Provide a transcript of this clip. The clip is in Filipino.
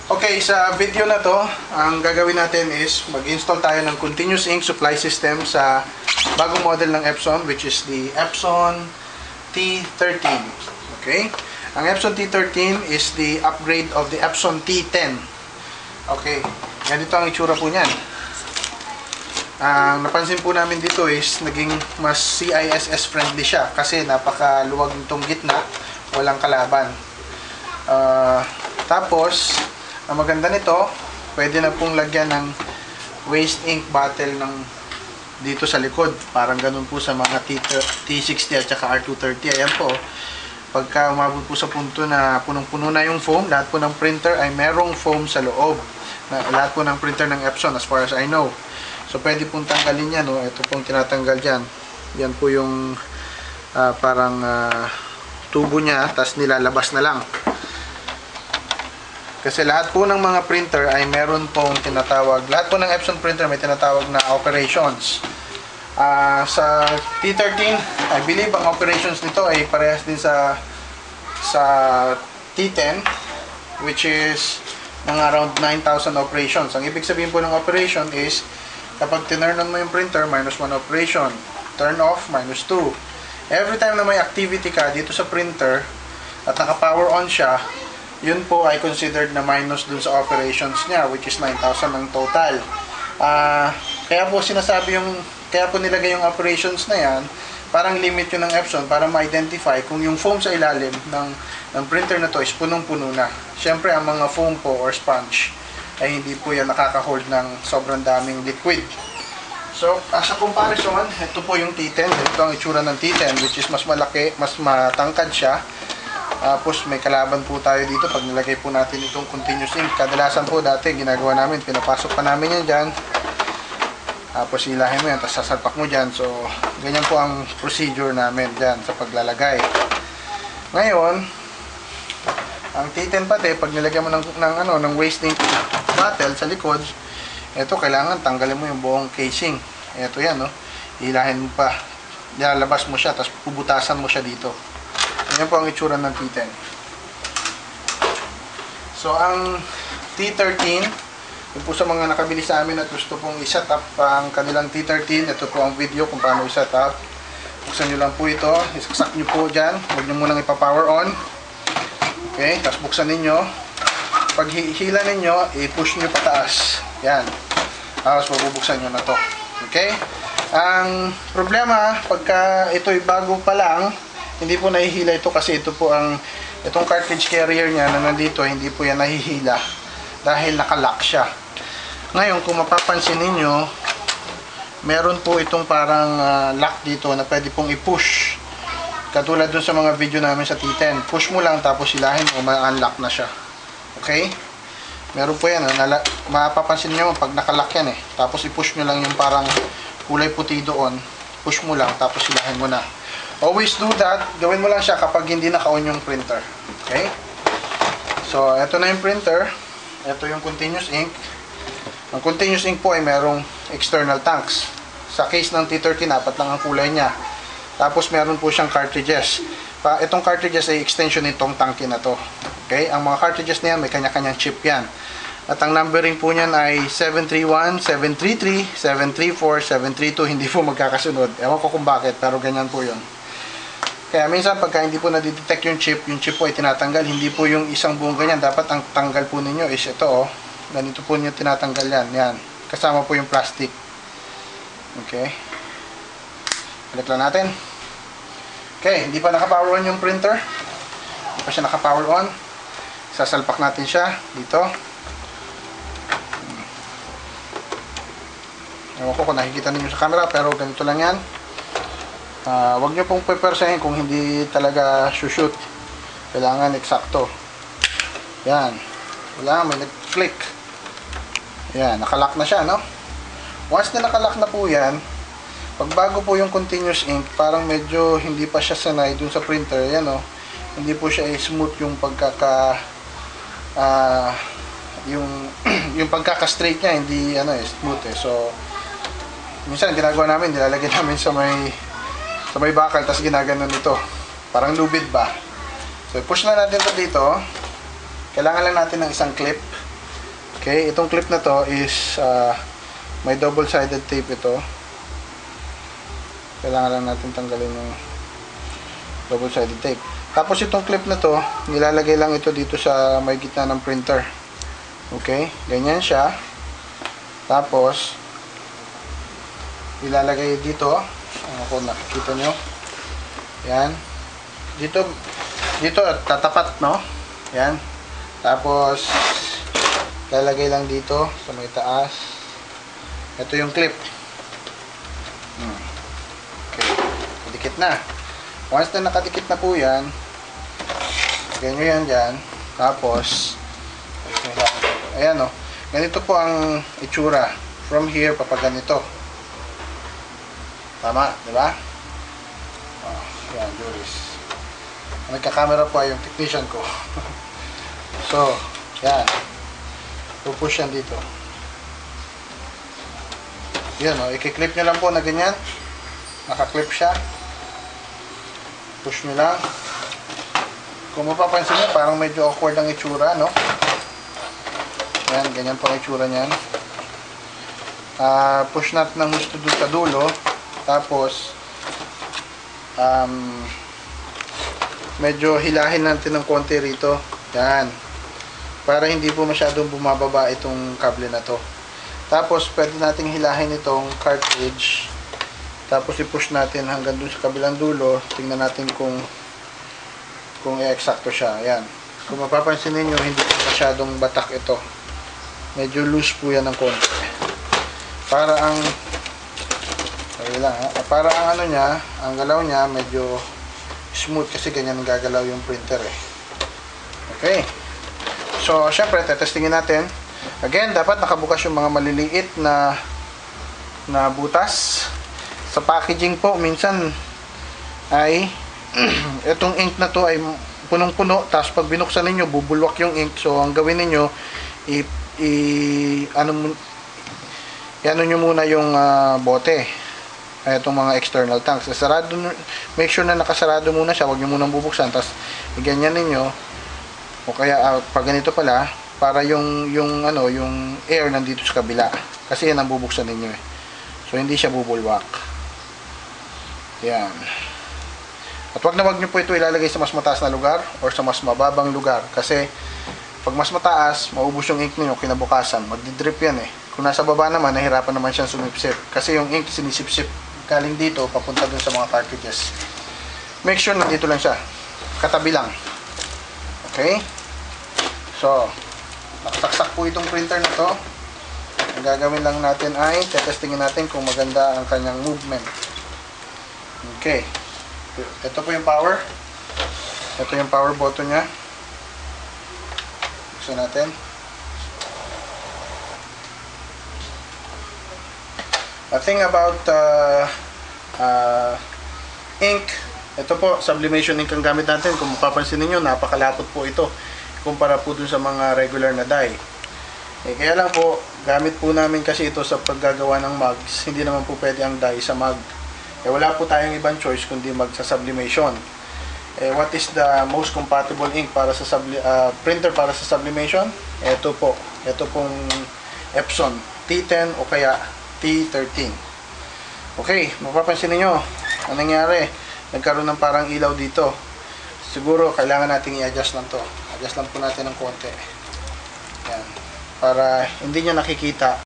Okay, sa video na to, ang gagawin natin is mag-install tayo ng continuous ink supply system sa bagong model ng Epson, which is the Epson T13. Okay? Ang Epson T13 is the upgrade of the Epson T10. Okay, ganito ang itsura po niyan. Ang napansin po namin dito is naging mas CISS friendly siya kasi napakaluwag nitong gitna, walang kalaban. Tapos ang maganda nito, pwede na pong lagyan ng waste ink bottle ng dito sa likod. Parang ganun po sa mga T60 at saka R230. Ayan po. Pagka umabot po sa punto na punong-puno na yung foam, lahat po ng printer ay merong foam sa loob. Lahat po ng printer ng Epson as far as I know. So pwede pong tanggalin yan. No? Ito pong tinatanggal dyan. Yan po yung tubo niya, tapos nilalabas na lang. Kasi lahat po ng mga printer ay meron pong tinatawag, lahat po ng Epson printer may tinatawag na operations. Sa T13, I believe ang operations nito ay parehas din sa T10, which is mga around 9,000 operations. Ang ibig sabihin po ng operation is, kapag tinurn on mo yung printer, minus 1 operation. Turn off, minus 2. Every time na may activity ka dito sa printer, at naka-power on siya, yun po ay considered na minus dun sa operations niya, which is 9,000 ang total. Kaya po kaya po nilagay yung operations na yan, parang limit yun ng Epson para ma-identify kung yung foam sa ilalim ng printer na to is punong-puno na. Siyempre, ang mga foam po or sponge ay hindi po yan nakaka-hold ng sobrang daming liquid. So, as a comparison, ito po yung T10. Ito ang itsura ng T10, which is mas malaki, mas matangkad siya. Tapos may kalaban po tayo dito pag nilagay po natin itong continuous ink. Kadalasan po dati ginagawa namin, pinapasok pa namin yan dyan. Tapos hilahin mo yan, tapos sasalpak mo dyan. So ganyan po ang procedure namin dyan sa paglalagay. Ngayon, ang T10 pati, pag nilagay mo ng waste ink bottle sa likod, ito kailangan tanggalin mo yung buong casing. Ito yan, no? Hilahin mo pa, nilalabas mo siya, tapos pubutasan mo siya dito. Yan po ang itsura ng T10. So, ang T13, yung po sa mga nakabili sa amin at gusto pong i-set up ang kanilang T13, ito po ang video kung paano i-set up. Buksan nyo lang po ito, isaksak nyo po dyan, huwag nyo munang ipa-power on. Okay, tapos buksan ninyo. Pag hila ninyo, i-push nyo pataas. Yan. Tapos mabubuksan nyo na to. Okay? Ang problema, pagka ito'y bago pa lang, hindi po nahihila ito kasi itong cartridge carrier niya na nandito, hindi po yan nahihila dahil nakalock siya. Ngayon, kung mapapansin ninyo, meron po itong parang lock dito na pwede pong i-push. Katulad dun sa mga video namin sa T10. Push mo lang tapos hilahin mo, ma-unlock na siya. Okay? Meron po yan. Mapapansin nyo pag nakalock yan eh. Tapos i-push nyo lang yung parang kulay puti doon. Push mo lang tapos hilahin mo na. Always do that. Gawin mo lang siya kapag hindi naka-on yung printer. Okay? So, ito na yung printer. Ito yung continuous ink. Ang continuous ink po ay merong external tanks. Sa case ng T13, apat lang ang kulay niya. Tapos, meron po siyang cartridges. Itong cartridges ay extension nitong tangke na to. Okay? Ang mga cartridges na yan, may kanya-kanyang chip yan. At ang numbering po niyan ay 731, 733, 734, 732. Hindi po magkakasunod. Ewan ko kung bakit, pero ganyan po yun. Kaya minsan pagka hindi po nadidetect yung chip po ay tinatanggal. Hindi po yung isang buong ganyan. Dapat ang tanggal po ninyo is ito oh. Ganito po ninyo tinatanggal yan. Yan. Kasama po yung plastic. Okay. Balik lang natin. Okay. Hindi pa naka-power on yung printer. Hindi pa siya naka-power on. Sasalpak natin siya dito. Ewan ko kung nakikita ninyo sa camera pero ganito lang yan. Huwag nyo pong pepersahin kung hindi talaga shoot. Kailangan eksakto. Yan. Wala, may nag-click. Yan, nakalock na siya, no? Once na nakalock na po yan, pag bago po yung continuous ink, parang medyo hindi pa siya sanay dun sa printer. Yan, no? Hindi po siya smooth yung yung pagkaka-straight niya, hindi smooth eh. So, minsan ginagawa namin, nilalagay namin sa may bakal, tapos ginaganon ito. Parang lubid ba? So, push na natin ito dito. Kailangan lang natin ng isang clip. Okay, itong clip na to is may double-sided tape ito. Kailangan lang natin tanggalin yung double-sided tape. Tapos itong clip na to, nilalagay lang ito dito sa may gitna ng printer. Okay, ganyan siya. Tapos ilalagay dito, kung nakikita nyo, yan, dito tatapat, no, yan, tapos lalagay lang dito sa may taas. Ito yung clip. Okay, dikit na. Once na nakadikit na po yan, ganyan yan dyan, tapos ayan, o, ganito po ang itsura from here papaganito. Tama, di ba? Oh, yan, Juris. Nagka-camera po ay yung technician ko. So, yan. Pupush yan dito. Yan, o, i-clip nyo lang po na ganyan. Naka-clip siya. Push nyo lang. Kung mapapansin nyo, parang medyo awkward ang itsura, no? Yan, ganyan po ang itsura nyan. Push natin ng gusto doon sa dulo. Tapos medyo hilahin natin ng konti rito. Yan. Para hindi po masyadong bumababa itong kable na to. Tapos pwede nating hilahin itong cartridge. Tapos i-push natin hanggang dun sa kabilang dulo. Tingnan natin kung eksakto siya. Yan. Kung mapapansin niyo, hindi masyadong batak ito. Medyo loose po yan ng konti. Para ang para ang ano niya, ang galaw niya medyo smooth kasi ganyan ang gagalaw yung printer eh. Okay. So, syempre tetestingin natin. Again, dapat nakabukas yung mga maliliit na butas. Sa packaging po, minsan ay itong ink na to ay punong-puno, tapos pag binuksan ninyo, bubulwak yung ink. So, ang gawin ninyo, ano nyo muna yung bote. Itong mga external tanks. Sarado, make sure na nakasarado muna siya, huwag nyo munang bubuksan, tapos iganyan ninyo, o kaya pag ganito pala, para yung air nandito sa kabila, kasi yan ang bubuksan ninyo eh. So hindi siya bubulwak. Yan. At wag nyo po ito ilalagay sa mas mataas na lugar or sa mas mababang lugar, kasi pag mas mataas, maubos yung ink niyo kinabukasan, magdi-drip yan eh. Kung nasa baba naman, nahirapan naman siyang sumipsip, kasi yung ink sinisipsip galing dito papunta dun sa mga cartridges. Make sure na dito lang siya, katabi lang. Okay, so nakasaksak po itong printer na to. Ang gagawin lang natin ay testingin natin kung maganda ang kanyang movement. Okay, ito po yung power. Ito yung power button nya. Buksan natin. A thing about ink, ito po, sublimation ink ang gamit natin. Kung mapapansin niyo, napakalapot po ito kumpara po dun sa mga regular na dye. Kaya lang po, gamit po namin kasi ito sa paggagawa ng mugs. Hindi naman po pwede ang dye sa mug. Wala po tayong ibang choice kundi magsa-sublimation. What is the most compatible ink para sa printer para sa sublimation? Ito po. Ito pong Epson T10 o kaya T13. Okay, mapapansin niyo ang nangyari. Nagkaroon ng parang ilaw dito. Siguro kailangan nating i-adjust lang to. Adjust lang po natin ng konti. Yan. Para hindi niya nakikita